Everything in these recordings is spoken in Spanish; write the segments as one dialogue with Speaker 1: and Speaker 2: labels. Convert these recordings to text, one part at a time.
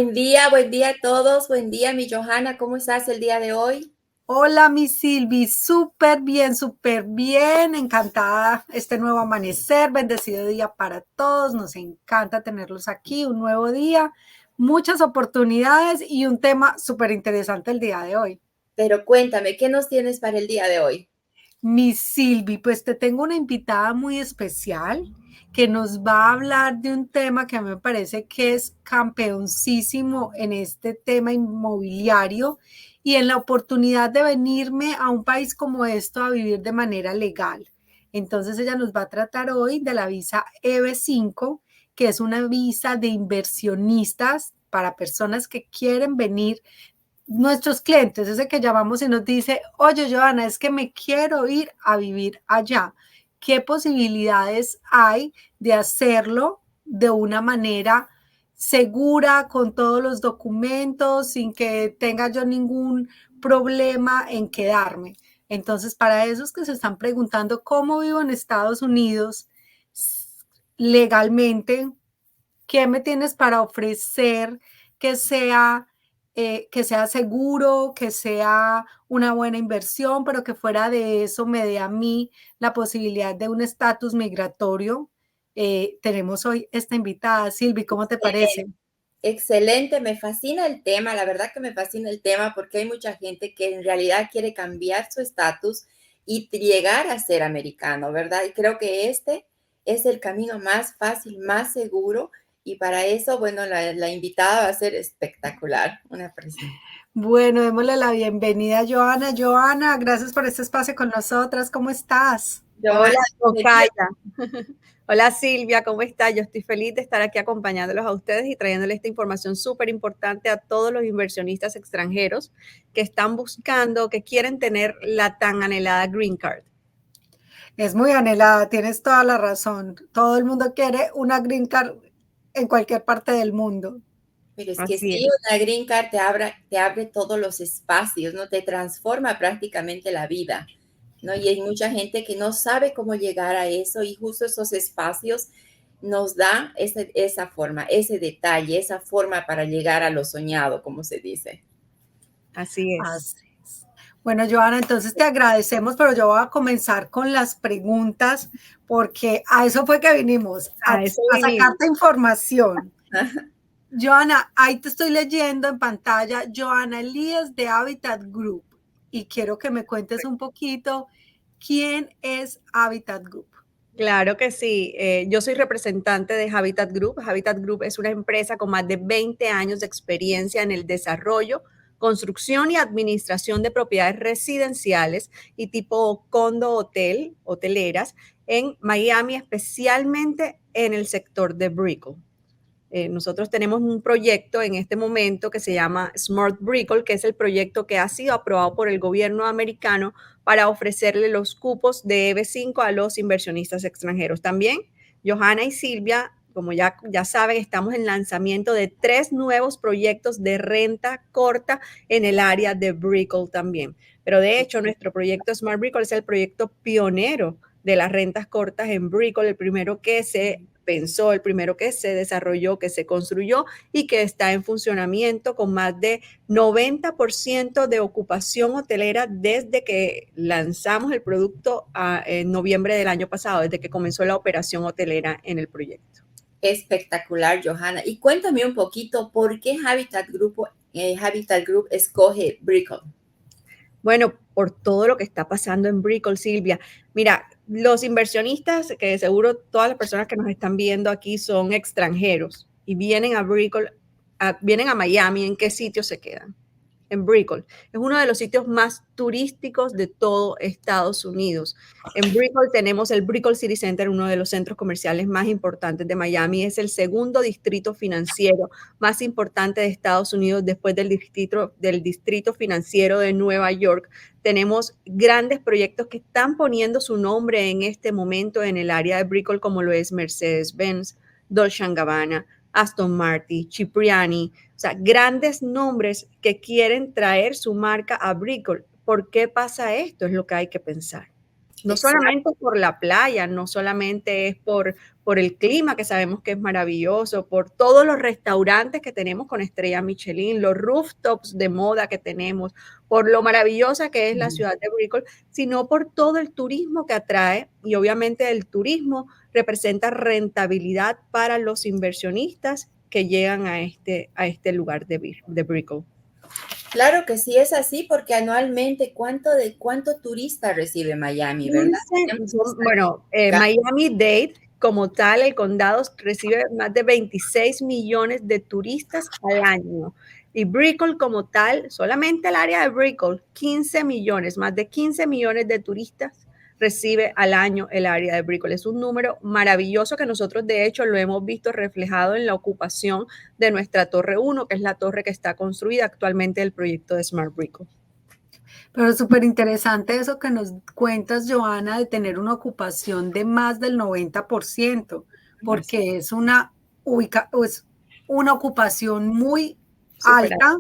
Speaker 1: buen día a todos, buen día mi Johanna, ¿cómo estás el día de hoy?
Speaker 2: Hola, mi Silvi, súper bien, encantada este nuevo amanecer, bendecido día para todos, nos encanta tenerlos aquí, un nuevo día, muchas oportunidades y un tema súper interesante el día de hoy.
Speaker 1: Pero cuéntame, ¿qué nos tienes para el día de hoy?
Speaker 2: Mi Silvi, pues te tengo una invitada muy especial que nos va a hablar de un tema que a mí me parece que es campeoncísimo en este tema inmobiliario y en la oportunidad de venirme a un país como esto a vivir de manera legal. Entonces ella nos va a tratar hoy de la visa EB5, que es una visa de inversionistas para personas que quieren venir, nuestros clientes, ese que llamamos y nos dice, oye, Joana, es que me quiero ir a vivir allá. ¿Qué posibilidades hay de hacerlo de una manera segura, con todos los documentos, sin que tenga yo ningún problema en quedarme? Entonces, para esos que se están preguntando cómo vivo en Estados Unidos legalmente, ¿qué me tienes para ofrecer que que sea seguro, que sea una buena inversión, pero que fuera de eso me dé a mí la posibilidad de un estatus migratorio? Tenemos hoy esta invitada. Silvi, ¿cómo te parece?
Speaker 1: Excelente, me fascina el tema, la verdad que me fascina el tema porque hay mucha gente que en realidad quiere cambiar su estatus y llegar a ser americano, ¿verdad? Y creo que este es el camino más fácil, más seguro y para eso, bueno, la invitada va a ser espectacular, una presentación.
Speaker 2: Bueno, démosle la bienvenida a Joana. Joana, gracias por este espacio con nosotras. ¿Cómo estás?
Speaker 1: Johanna,
Speaker 3: Hola,
Speaker 1: quería
Speaker 3: Tocaya. Hola, Silvia, ¿cómo está? Yo estoy feliz de estar aquí acompañándolos a ustedes y trayéndoles esta información súper importante a todos los inversionistas extranjeros que están buscando, que quieren tener la tan anhelada Green Card.
Speaker 2: Es muy anhelada, tienes toda la razón. Todo el mundo quiere una green card en cualquier parte del mundo.
Speaker 1: Pero es que
Speaker 3: Así
Speaker 1: sí,
Speaker 3: es.
Speaker 1: una green card te abre todos los espacios, ¿no? Te transforma prácticamente la vida, ¿no? Y hay mucha gente que no sabe cómo llegar a eso y justo esos espacios nos da esa forma, ese detalle, esa forma para llegar a lo soñado, como se dice.
Speaker 3: Así es.
Speaker 2: Así es. Bueno, Joana, entonces te agradecemos, pero yo voy a comenzar con las preguntas porque a eso fue que vinimos,
Speaker 3: A eso
Speaker 2: a
Speaker 3: vinimos.
Speaker 2: sacarte información. Joana, ahí te estoy leyendo en pantalla, Joana Elías de Habitat Group, y quiero que me cuentes un poquito quién es Habitat Group.
Speaker 3: Claro que sí. Yo soy representante de Habitat Group. Habitat Group es una empresa con más de 20 años de experiencia en el desarrollo, construcción y administración de propiedades residenciales y tipo condo hotel, hoteleras en Miami, especialmente en el sector de Brickell. Nosotros tenemos un proyecto en este momento que se llama Smart Brickell, que es el proyecto que ha sido aprobado por el gobierno americano para ofrecerle los cupos de EB5 a los inversionistas extranjeros. También, Johanna y Silvia, como ya saben, estamos en lanzamiento de 3 nuevos proyectos de renta corta en el área de Brickell también. Pero de hecho, nuestro proyecto Smart Brickell es el proyecto pionero de las rentas cortas en Brickell, el primero que se pensó, el primero que se desarrolló, que se construyó y que está en funcionamiento con más de 90% de ocupación hotelera desde que lanzamos el producto en noviembre del año pasado, desde que comenzó la operación hotelera en el proyecto.
Speaker 1: Espectacular, Johanna. Y cuéntame un poquito, ¿por qué Habitat Group escoge Brickell?
Speaker 3: Bueno, por todo lo que está pasando en Brickell, Silvia. Mira, los inversionistas, que seguro todas las personas que nos están viendo aquí son extranjeros y vienen a Brickell, vienen a Miami, ¿en qué sitio se quedan? En Brickell. Es uno de los sitios más turísticos de todo Estados Unidos. En Brickell tenemos el Brickell City Center, uno de los centros comerciales más importantes de Miami. Es el segundo distrito financiero más importante de Estados Unidos después del distrito financiero de Nueva York. Tenemos grandes proyectos que están poniendo su nombre en este momento en el área de Brickell, como lo es Mercedes-Benz, Dolce & Gabbana, Aston Martin, Cipriani, o sea, grandes nombres que quieren traer su marca a Brickell. ¿Por qué pasa esto? Es lo que hay que pensar. No solamente por la playa, no solamente es por el clima, que sabemos que es maravilloso, por todos los restaurantes que tenemos con estrella Michelin, los rooftops de moda que tenemos, por lo maravillosa que es la ciudad de Brickell, sino por todo el turismo que atrae, y obviamente el turismo representa rentabilidad para los inversionistas que llegan a este lugar de Brickell.
Speaker 1: Claro que sí es así, porque anualmente, ¿cuánto turista recibe Miami, verdad?
Speaker 3: Bueno, Miami-Dade, como tal, el condado recibe más de 26 millones de turistas al año. Y Brickell, como tal, solamente el área de Brickell, 15 millones, más de 15 millones de turistas recibe al año el área de Brickell. Es un número maravilloso que nosotros, de hecho, lo hemos visto reflejado en la ocupación de nuestra Torre 1, que es la torre que está construida actualmente del proyecto de Smart Brickell.
Speaker 2: Pero es súper interesante eso que nos cuentas, Johanna, de tener una ocupación de más del 90%, porque es una ocupación muy alta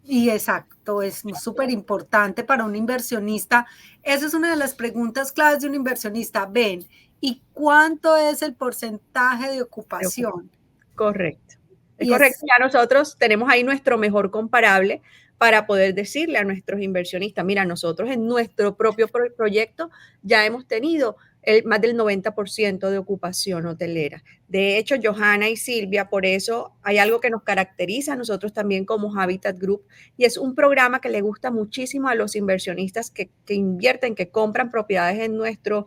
Speaker 2: y exacto, es súper importante para un inversionista. Esa es una de las preguntas claves de un inversionista. Ven, ¿y cuánto es el porcentaje de ocupación?
Speaker 3: Correcto. Es correcto. Ya nosotros tenemos ahí nuestro mejor comparable para poder decirle a nuestros inversionistas, mira, nosotros en nuestro propio proyecto ya hemos tenido más del 90% de ocupación hotelera. De hecho, Johanna y Silvia, por eso hay algo que nos caracteriza a nosotros también como Habitat Group, y es un programa que le gusta muchísimo a los inversionistas que invierten, que compran propiedades en nuestra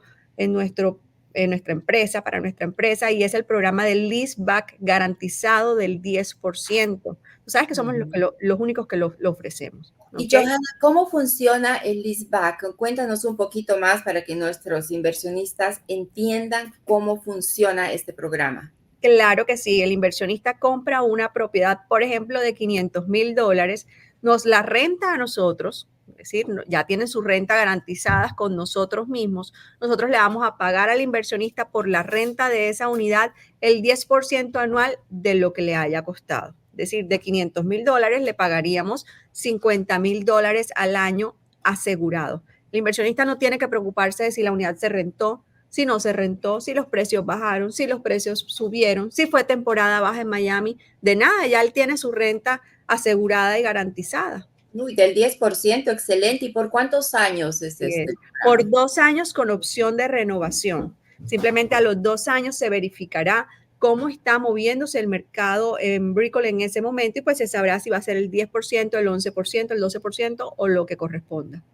Speaker 3: empresa, para nuestra empresa, y es el programa del leaseback garantizado del 10%. Tú sabes que somos los únicos que lo ofrecemos.
Speaker 1: ¿Okay? Y Johanna, ¿cómo funciona el leaseback? Cuéntanos un poquito más para que nuestros inversionistas entiendan cómo funciona este programa.
Speaker 3: Claro que sí, el inversionista compra una propiedad, por ejemplo, de $500,000, nos la renta a nosotros, es decir, ya tienen su renta garantizadas con nosotros mismos. Nosotros le vamos a pagar al inversionista por la renta de esa unidad el 10% anual de lo que le haya costado. Es decir, de $500,000 le pagaríamos $50,000 al año asegurado. El inversionista no tiene que preocuparse de si la unidad se rentó, si no se rentó, si los precios bajaron, si los precios subieron, si fue temporada baja en Miami, de nada, ya él tiene su renta asegurada y garantizada.
Speaker 1: Uy, del 10%, excelente. ¿Y por cuántos años es este?
Speaker 3: Por 2 años con opción de renovación. Simplemente a los 2 años se verificará cómo está moviéndose el mercado en Brickell en ese momento y pues se sabrá si va a ser el 10%, el 11%, el 12% o lo que corresponda.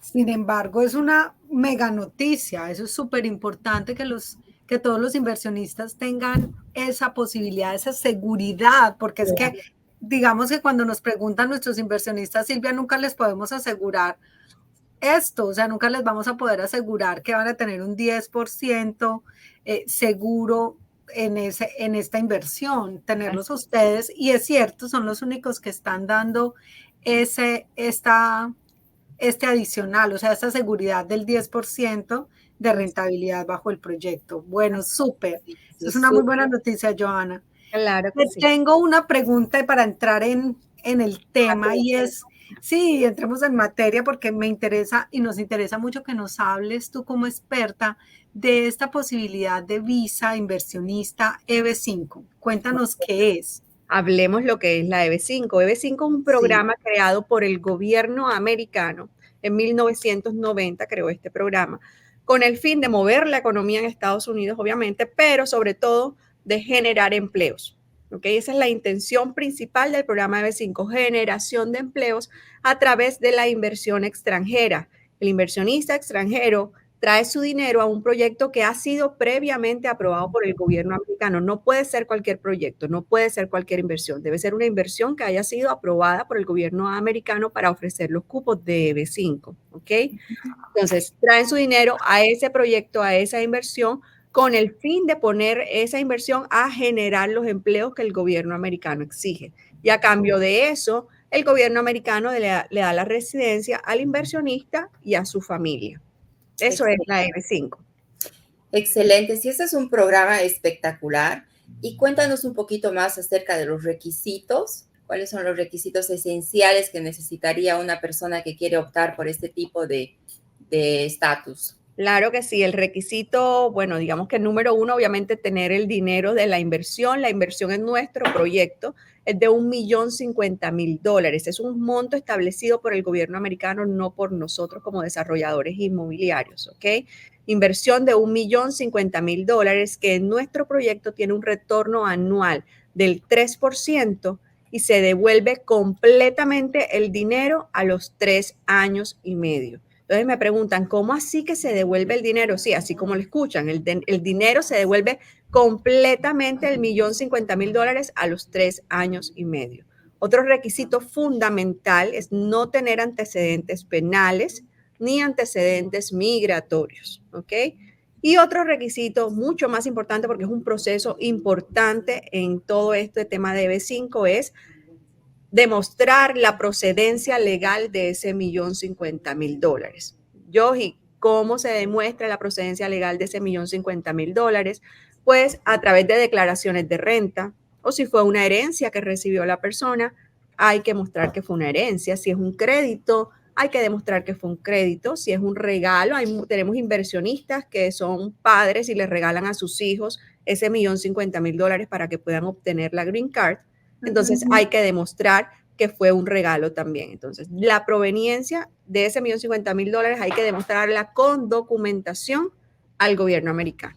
Speaker 2: Sin embargo, es una mega noticia. Eso es súper importante que todos los inversionistas tengan esa posibilidad, esa seguridad, porque es que, digamos que cuando nos preguntan nuestros inversionistas, Silvia, nunca les podemos asegurar esto, o sea, nunca les vamos a poder asegurar que van a tener un 10% seguro en esta inversión, tenerlos ustedes, y es cierto, son los únicos que están dando este adicional, o sea, esta seguridad del 10% de rentabilidad bajo el proyecto. Bueno, súper. Eso es una muy buena noticia, Johanna.
Speaker 3: Claro que sí.
Speaker 2: Tengo una pregunta para entrar en el tema y es, sí, entremos en materia porque me interesa y nos interesa mucho que nos hables tú como experta de esta posibilidad de visa inversionista EB5. Cuéntanos qué es.
Speaker 3: Hablemos lo que es la EB5. EB5 es un programa creado por el gobierno americano. En 1990 creó este programa con el fin de mover la economía en Estados Unidos, obviamente, pero sobre todo de generar empleos. ¿Okay? Esa es la intención principal del programa EB5, generación de empleos a través de la inversión extranjera. El inversionista extranjero trae su dinero a un proyecto que ha sido previamente aprobado por el gobierno americano. No puede ser cualquier proyecto, no puede ser cualquier inversión. Debe ser una inversión que haya sido aprobada por el gobierno americano para ofrecer los cupos de EB5, ¿ok? Entonces, traen su dinero a ese proyecto, a esa inversión, con el fin de poner esa inversión a generar los empleos que el gobierno americano exige. Y a cambio de eso, el gobierno americano le da la residencia al inversionista y a su familia. Eso es la EB5.
Speaker 1: Excelente. Sí, este es un programa espectacular. Y cuéntanos un poquito más acerca de los requisitos. ¿Cuáles son los requisitos esenciales que necesitaría una persona que quiere optar por este tipo de estatus?
Speaker 3: Claro que sí, el requisito, bueno, digamos que el número uno, obviamente, tener el dinero de la inversión. La inversión en nuestro proyecto es de $1.050.000. Es un monto establecido por el gobierno americano, no por nosotros como desarrolladores inmobiliarios, ¿ok? Inversión de $1.050.000 que en nuestro proyecto tiene un retorno anual del 3% y se devuelve completamente el dinero a los 3 años y medio. Entonces me preguntan, ¿cómo así que se devuelve el dinero? Sí, así como lo escuchan, el dinero se devuelve completamente $1.050.000 a los 3 años y medio. Otro requisito fundamental es no tener antecedentes penales ni antecedentes migratorios, ¿ok? Y otro requisito mucho más importante, porque es un proceso importante en todo este tema de B5, es demostrar la procedencia legal de ese $1.050.000. Yogi, ¿cómo se demuestra la procedencia legal de ese $1.050.000? Pues a través de declaraciones de renta, o si fue una herencia que recibió la persona, hay que mostrar que fue una herencia. Si es un crédito, hay que demostrar que fue un crédito. Si es un regalo, tenemos inversionistas que son padres y les regalan a sus hijos ese $1.050.000 para que puedan obtener la Green Card. Entonces hay que demostrar que fue un regalo también. Entonces, la proveniencia de ese $1.050.000 hay que demostrarla con documentación al gobierno americano.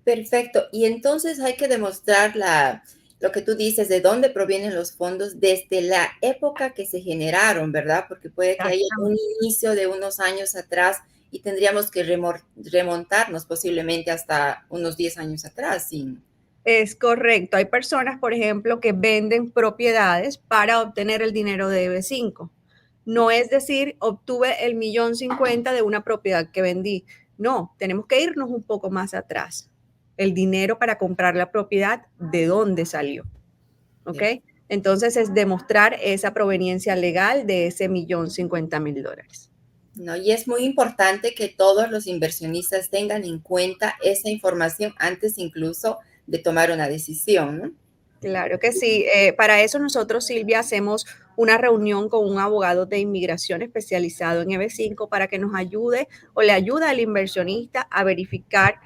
Speaker 1: Perfecto. Y entonces hay que demostrar lo que tú dices, de dónde provienen los fondos desde la época que se generaron, ¿verdad? Porque puede que haya un inicio de unos años atrás y tendríamos que remontarnos posiblemente hasta unos 10 años atrás. Sin...
Speaker 3: Es correcto. Hay personas, por ejemplo, que venden propiedades para obtener el dinero de B5. No es decir, obtuve el $1.050.000 de una propiedad que vendí. No, tenemos que irnos un poco más atrás. El dinero para comprar la propiedad, ¿de dónde salió? ¿Ok? Entonces es demostrar esa proveniencia legal de ese $1.050.000.
Speaker 1: No, y es muy importante que todos los inversionistas tengan en cuenta esa información antes incluso de tomar una decisión, ¿no?
Speaker 3: Claro que sí. Para eso nosotros, Silvia, hacemos una reunión con un abogado de inmigración especializado en EB5 para que nos ayude o le ayude al inversionista a verificar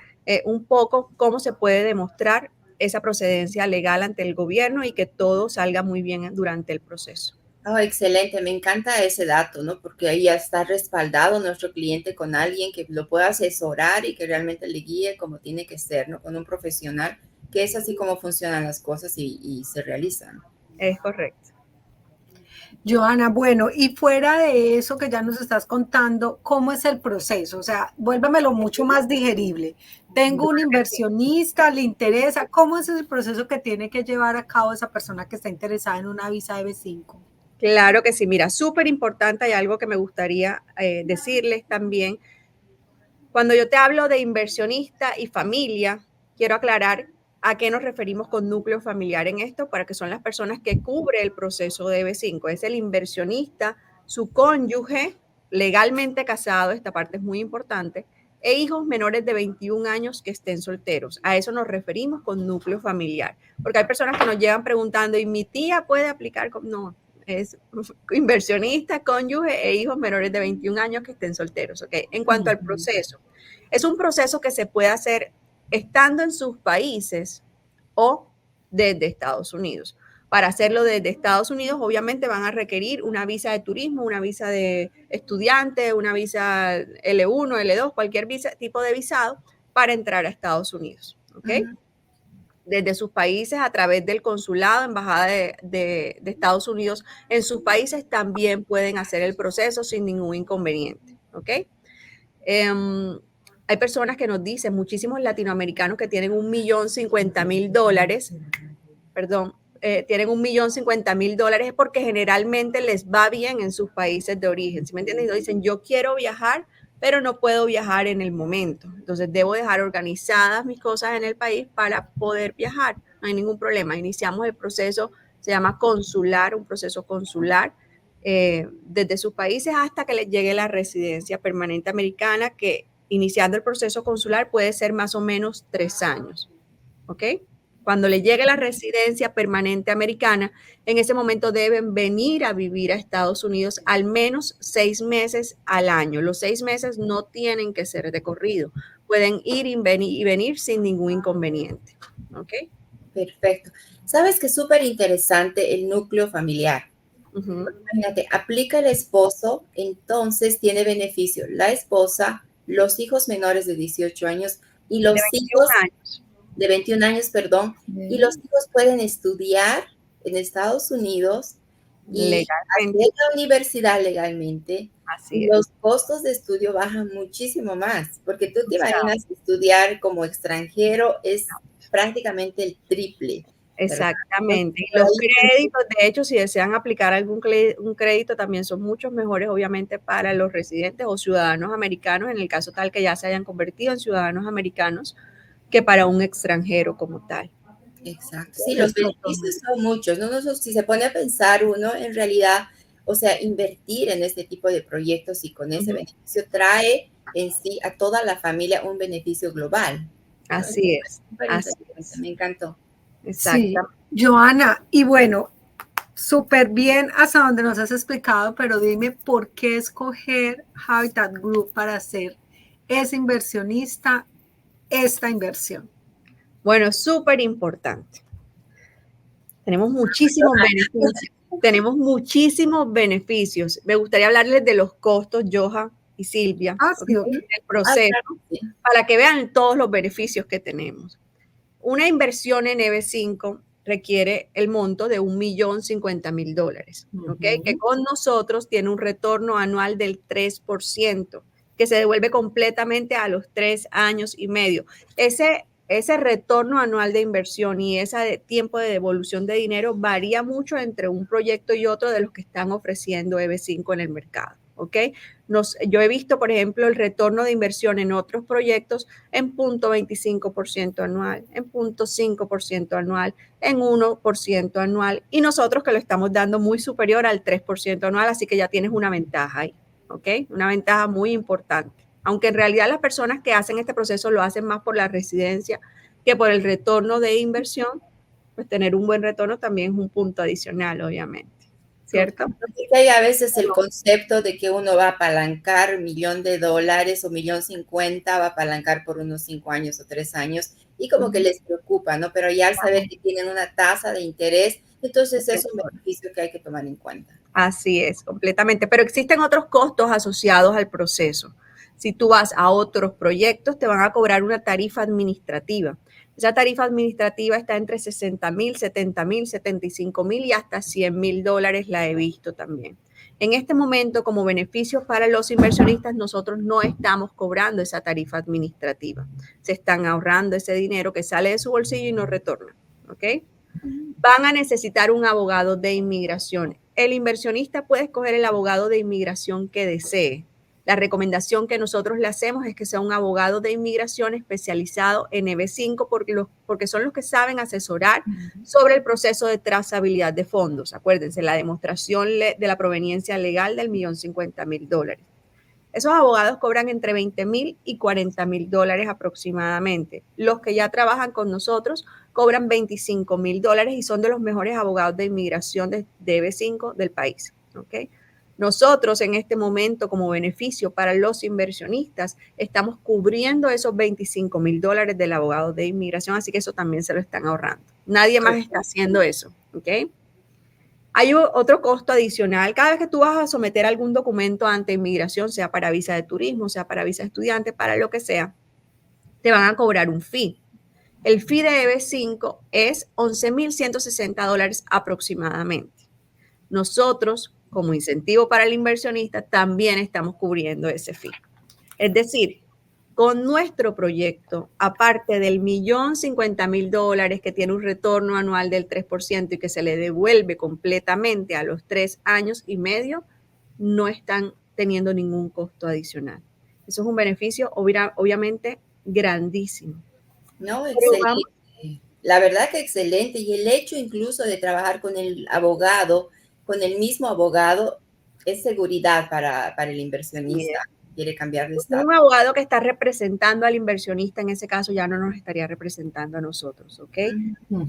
Speaker 3: un poco cómo se puede demostrar esa procedencia legal ante el gobierno y que todo salga muy bien durante el proceso.
Speaker 1: Oh, excelente, me encanta ese dato, ¿no? Porque ahí ya está respaldado nuestro cliente con alguien que lo pueda asesorar y que realmente le guíe como tiene que ser, ¿no? Con un profesional, que es así como funcionan las cosas y se realizan.
Speaker 3: Es correcto.
Speaker 2: Joana, bueno, y fuera de eso que ya nos estás contando, ¿cómo es el proceso? O sea, vuélvemelo mucho más digerible. Tengo un inversionista, le interesa, ¿cómo es el proceso que tiene que llevar a cabo esa persona que está interesada en una visa de B5?
Speaker 3: Claro que sí, mira, súper importante y algo que me gustaría decirles también. Cuando yo te hablo de inversionista y familia, quiero aclarar a qué nos referimos con núcleo familiar en esto, para que son las personas que cubre el proceso de B5. Es el inversionista, su cónyuge, legalmente casado, esta parte es muy importante, e hijos menores de 21 años que estén solteros. A eso nos referimos con núcleo familiar, porque hay personas que nos llegan preguntando, ¿y mi tía puede aplicar? No, es inversionista, cónyuge e hijos menores de 21 años que estén solteros. ¿Okay? En cuanto al proceso, es un proceso que se puede hacer estando en sus países o desde Estados Unidos. Para hacerlo desde Estados Unidos, obviamente van a requerir una visa de turismo, una visa de estudiante, una visa L1, L2, cualquier tipo de visado para entrar a Estados Unidos. ¿Ok? Desde sus países a través del consulado, embajada de Estados Unidos en sus países también pueden hacer el proceso sin ningún inconveniente. ¿Ok? Hay personas que nos dicen, muchísimos latinoamericanos que tienen $1.050.000, perdón, tienen $1.050.000 porque generalmente les va bien en sus países de origen. ¿Sí me entienden? Y nos dicen, yo quiero viajar, pero no puedo viajar en el momento. Entonces debo dejar organizadas mis cosas en el país para poder viajar. No hay ningún problema. Iniciamos el proceso, se llama consular, un proceso consular, desde sus países hasta que les llegue la residencia permanente americana, que iniciando el proceso consular puede ser más o menos 3 años. ¿Ok? Cuando le llegue la residencia permanente americana, en ese momento deben venir a vivir a Estados Unidos al menos 6 meses al año. Los 6 meses no tienen que ser de corrido. Pueden ir y venir sin ningún inconveniente. ¿Ok?
Speaker 1: Perfecto. ¿Sabes qué es súper interesante el núcleo familiar?
Speaker 3: Ujú.
Speaker 1: Imagínate, aplica el esposo, entonces tiene beneficio la esposa, los hijos menores de 18 años y
Speaker 3: De
Speaker 1: los
Speaker 3: 21
Speaker 1: hijos
Speaker 3: años.
Speaker 1: de 21 años, perdón, y los hijos pueden estudiar en Estados Unidos y hacer
Speaker 3: Legalmente,
Speaker 1: la universidad legalmente.
Speaker 3: así
Speaker 1: Y
Speaker 3: es.
Speaker 1: los costos de estudio bajan muchísimo más, porque tú
Speaker 3: O
Speaker 1: te
Speaker 3: sea,
Speaker 1: imaginas estudiar como extranjero es prácticamente el triple, ¿verdad? Entonces,
Speaker 3: exactamente. Y
Speaker 1: por
Speaker 3: los
Speaker 1: ahí
Speaker 3: créditos, de hecho, si desean aplicar un crédito, también son muchos mejores, obviamente, para los residentes o ciudadanos americanos, en el caso tal que ya se hayan convertido en ciudadanos americanos, que para un extranjero como tal.
Speaker 1: exacto. Sí, los beneficios
Speaker 2: Exactamente.
Speaker 1: son muchos, ¿no? Si se pone a pensar uno, en realidad, o sea, invertir en este tipo de proyectos y con ese
Speaker 3: Ujú.
Speaker 1: beneficio trae en sí a toda la familia un beneficio global, ¿no? Es
Speaker 3: Así es,
Speaker 1: súper
Speaker 3: así
Speaker 1: interesante,
Speaker 3: es.
Speaker 1: me encantó.
Speaker 2: Sí,
Speaker 3: Exactamente.
Speaker 2: Joana, y bueno, súper bien hasta donde nos has explicado, pero dime por qué escoger Habitat Group para ser ese inversionista, esta inversión.
Speaker 3: Bueno, súper importante. Tenemos muchísimos beneficios. Tenemos muchísimos beneficios. Me gustaría hablarles de los costos, Joha y Silvia,
Speaker 2: Ah,
Speaker 3: ¿ok?
Speaker 2: sí, ok.
Speaker 3: Del
Speaker 1: Ah,
Speaker 3: proceso,
Speaker 1: claro, sí.
Speaker 3: para que vean todos los beneficios que tenemos. Una inversión en EB5 requiere el monto de $1.050.000, ¿ok? Que
Speaker 2: Ujú.
Speaker 3: con nosotros tiene un retorno anual del 3%, que se devuelve completamente a los 3 años y medio. Ese retorno anual de inversión y ese tiempo de devolución de dinero varía mucho entre un proyecto y otro de los que están ofreciendo EB5 en el mercado, ¿ok? Yo he visto, por ejemplo, el retorno de inversión en otros proyectos en 0.25% anual, en 0.5% anual, en 1% anual, y nosotros que lo estamos dando muy superior al 3% anual, así que ya tienes una ventaja ahí, ¿ok? Una ventaja muy importante. Aunque en realidad las personas que hacen este proceso lo hacen más por la residencia que por el retorno de inversión, pues tener un buen retorno también es un punto adicional, obviamente, ¿cierto?
Speaker 2: Total.
Speaker 1: Porque hay a veces el concepto de que uno va a apalancar $1.000.000 o 1.050.000, va a apalancar por unos 5 años o 3 años y como que les preocupa, ¿no? Pero ya al saber que tienen una tasa de interés, entonces es un beneficio que hay que tomar en cuenta.
Speaker 3: Así es, completamente. Pero existen otros costos asociados al proceso. Si tú vas a otros proyectos, te van a cobrar una tarifa administrativa. Esa tarifa administrativa está entre 60.000, 70.000, 75.000 y hasta $100.000 la he visto también. En este momento, como beneficio para los inversionistas, nosotros no estamos cobrando esa tarifa administrativa. Se están ahorrando ese dinero que sale de su bolsillo y no retorna. ¿Ok? Van a necesitar un abogado de inmigración. El inversionista puede escoger el abogado de inmigración que desee. La recomendación que nosotros le hacemos es que sea un abogado de inmigración especializado en EB5 porque son los que saben asesorar sobre el proceso de trazabilidad de fondos. Acuérdense, la demostración de la proveniencia legal del $1.050.000. Esos abogados cobran entre $20.000 y $40.000 aproximadamente. Los que ya trabajan con nosotros cobran $25.000 y son de los mejores abogados de inmigración de EB5 del país. ¿Okay? Nosotros en este momento, como beneficio para los inversionistas, estamos cubriendo esos $25.000 del abogado de inmigración, así que eso también se lo están ahorrando. Nadie más está haciendo eso. ¿Ok? Hay otro costo adicional. Cada vez que tú vas a someter algún documento ante inmigración, sea para visa de turismo, sea para visa de estudiante, para lo que sea, te van a cobrar un fee. El fee de EB5 es $11.160 aproximadamente. Nosotros, como incentivo para el inversionista, también estamos cubriendo ese fee. Es decir, con nuestro proyecto, aparte del $1.050.000 que tiene un retorno anual del 3% y que se le devuelve completamente a los 3 años y medio, no están teniendo ningún costo adicional. Eso es un beneficio obviamente grandísimo.
Speaker 1: No,
Speaker 3: Pero
Speaker 1: excelente.
Speaker 3: vamos,
Speaker 1: La verdad que excelente. Y el hecho incluso de trabajar con el abogado, con el mismo abogado, es seguridad para el inversionista. quiere cambiar de estatus.
Speaker 3: Un abogado que está representando al inversionista, en ese caso, ya no nos estaría representando a nosotros, ¿ok?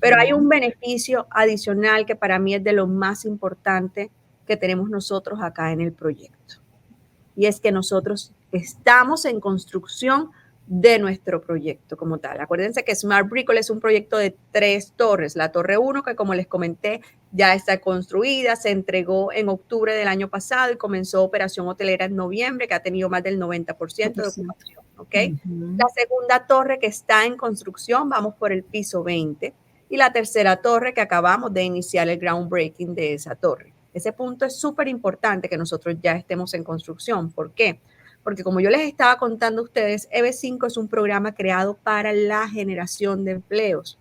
Speaker 3: Pero hay un beneficio adicional que para mí es de lo más importante que tenemos nosotros acá en el proyecto. Y es que nosotros estamos en construcción de nuestro proyecto como tal. Acuérdense que Smart Brickell es un proyecto de 3 torres. La torre 1, que como les comenté, ya está construida, se entregó en octubre del año pasado y comenzó operación hotelera en noviembre, que ha tenido más del 90% de ocupación. ¿Okay? La segunda torre que está en construcción, vamos por el piso 20. Y la tercera torre que acabamos de iniciar el groundbreaking de esa torre. Ese punto es súper importante que nosotros ya estemos en construcción. ¿Por qué? Porque como yo les estaba contando a ustedes, EB5 es un programa creado para la generación de empleos.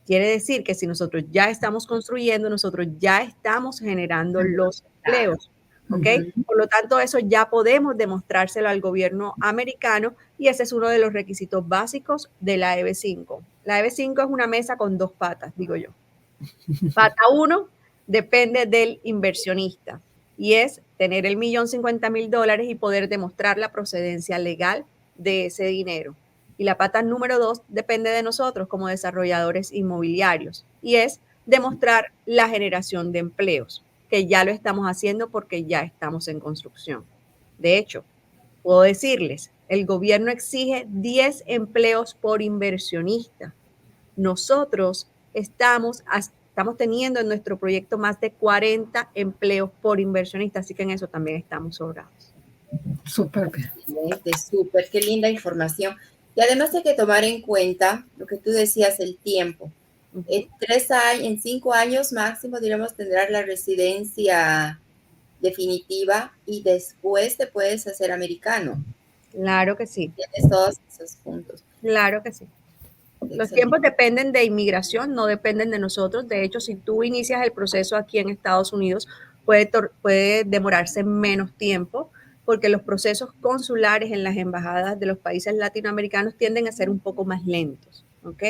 Speaker 3: Quiere decir que si nosotros ya estamos construyendo, nosotros ya estamos generando los empleos. ¿Ok? Por lo tanto, eso ya podemos demostrárselo al gobierno americano y ese es uno de los requisitos básicos de la EB5. La EB5 es una mesa con 2 patas, digo yo. Pata 1 depende del inversionista y es tener el $1.050.000 y poder demostrar la procedencia legal de ese dinero. Y la pata número 2 depende de nosotros como desarrolladores inmobiliarios y es demostrar la generación de empleos, que ya lo estamos haciendo porque ya estamos en construcción. De hecho, puedo decirles, el gobierno exige 10 empleos por inversionista. Nosotros estamos teniendo en nuestro proyecto más de 40 empleos por inversionista, así que en eso también estamos sobrados.
Speaker 2: Súper bien.
Speaker 1: Súper, qué linda información. Y además hay que tomar en cuenta lo que tú decías, el tiempo. En 5 años máximo, diríamos, tendrás la residencia definitiva y después te puedes hacer americano.
Speaker 3: Claro que sí.
Speaker 1: Tienes todos esos puntos.
Speaker 3: Claro que sí. Los tiempos dependen de inmigración, no dependen de nosotros. De hecho, si tú inicias el proceso aquí en Estados Unidos, puede demorarse menos tiempo porque los procesos consulares en las embajadas de los países latinoamericanos tienden a ser un poco más lentos, ¿ok?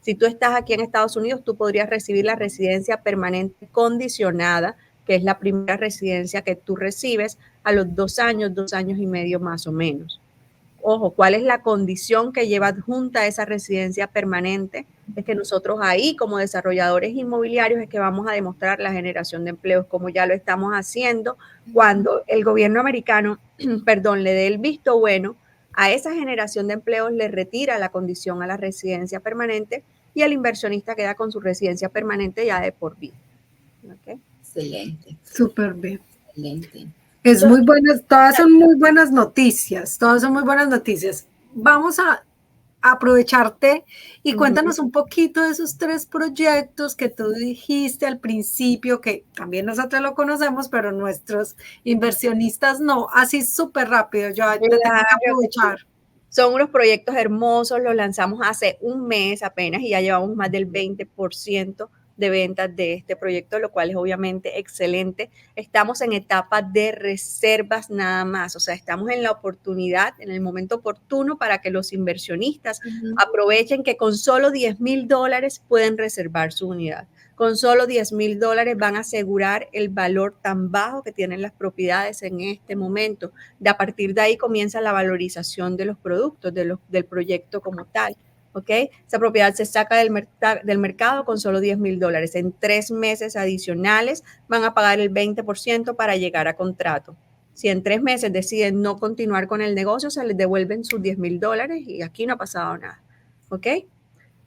Speaker 3: Si tú estás aquí en Estados Unidos, tú podrías recibir la residencia permanente condicionada, que es la primera residencia que tú recibes a los 2 años, 2 años y medio más o menos. Ojo, ¿cuál es la condición que lleva adjunta a esa residencia permanente? Es que nosotros ahí, como desarrolladores inmobiliarios, es que vamos a demostrar la generación de empleos, como ya lo estamos haciendo cuando el gobierno americano, le dé el visto bueno a esa generación de empleos, le retira la condición a la residencia permanente y el inversionista queda con su residencia permanente ya de por vida.
Speaker 1: ¿Okay? Excelente.
Speaker 2: Súper bien.
Speaker 1: Excelente.
Speaker 2: Es muy buenas, todas son muy buenas noticias, todas son muy buenas noticias. Vamos a aprovecharte y cuéntanos un poquito de esos 3 proyectos que tú dijiste al principio, que también nosotros lo conocemos, pero nuestros inversionistas no, así súper rápido, yo te tengo que aprovechar.
Speaker 3: Son unos proyectos hermosos, los lanzamos hace un mes apenas y ya llevamos más del 20% de ventas de este proyecto, lo cual es obviamente excelente. Estamos en etapa de reservas nada más, o sea, estamos en la oportunidad, en el momento oportuno para que los inversionistas aprovechen que con solo $10,000 pueden reservar su unidad. Con solo $10,000 van a asegurar el valor tan bajo que tienen las propiedades en este momento. A partir de ahí comienza la valorización de los productos, del proyecto como tal. ¿Okay? Esa propiedad se saca del mercado con solo $10,000. En 3 meses adicionales van a pagar el 20% para llegar a contrato. Si en 3 meses deciden no continuar con el negocio, se les devuelven sus $10,000 y aquí no ha pasado nada. ¿Ok?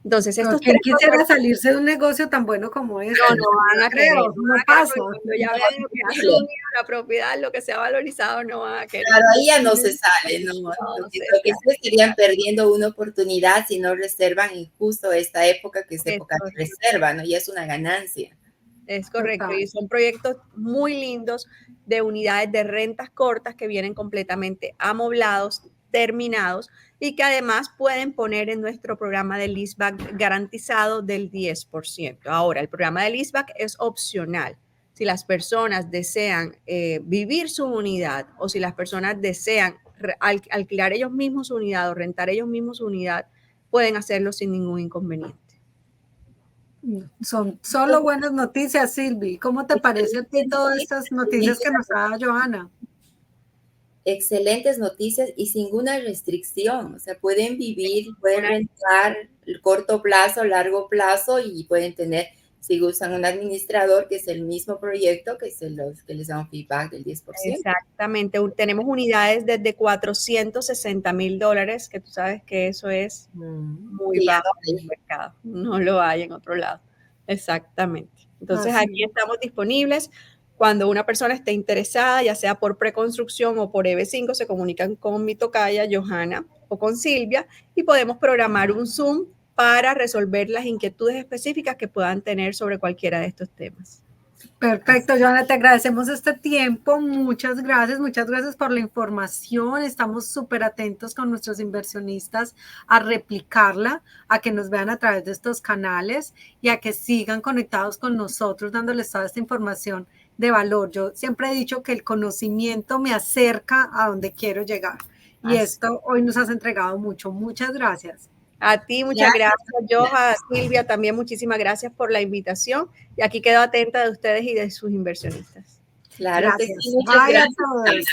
Speaker 3: Entonces, estos
Speaker 2: ¿Quién quisiera salirse de un negocio tan bueno como este?
Speaker 3: No van a querer.
Speaker 2: No pasa.
Speaker 3: Cuando ya vean lo que ha subido la propiedad, lo que se ha valorizado, no van a querer.
Speaker 1: Claro, ahí ya no se sale, ¿no? Lo que se estarían perdiendo una oportunidad si no reservan en justo esta época, que es época de reserva, ¿no? Y es una ganancia.
Speaker 3: Es correcto, y son proyectos muy lindos de unidades de rentas cortas que vienen completamente amoblados, terminados y que además pueden poner en nuestro programa de leaseback garantizado del 10%. Ahora, el programa de leaseback es opcional. Si las personas desean vivir su unidad o si las personas desean alquilar ellos mismos su unidad o rentar ellos mismos su unidad, pueden hacerlo sin ningún inconveniente.
Speaker 2: Son solo buenas noticias, Silvi. ¿Cómo te parece a ti todas estas noticias que nos da Johanna?
Speaker 1: excelentes noticias y sin ninguna restricción. O sea, pueden vivir, pueden rentar corto plazo, largo plazo y pueden tener, si usan un administrador, que es el mismo proyecto, que les da un feedback del 10%.
Speaker 3: Exactamente. Tenemos unidades desde $460,000, que tú sabes que eso es muy
Speaker 1: Sí,
Speaker 3: bajo en el mercado. No lo hay en otro lado. Exactamente. Entonces, aquí estamos disponibles. Cuando una persona esté interesada, ya sea por preconstrucción o por EB5, se comunican con mi tocaya, Johanna, o con Silvia, y podemos programar un Zoom para resolver las inquietudes específicas que puedan tener sobre cualquiera de estos temas.
Speaker 2: Perfecto, Johanna, te agradecemos este tiempo. Muchas gracias por la información. Estamos súper atentos con nuestros inversionistas a replicarla, a que nos vean a través de estos canales y a que sigan conectados con nosotros dándoles toda esta información de valor. Yo siempre he dicho que el conocimiento me acerca a donde quiero llegar y esto hoy nos has entregado mucho. Muchas gracias.
Speaker 3: A ti, muchas gracias, Johanna. Silvia, también muchísimas gracias por la invitación. Y aquí quedo atenta de ustedes y de sus inversionistas.
Speaker 1: Claro que sí.
Speaker 2: Muchas gracias. Bye a todos.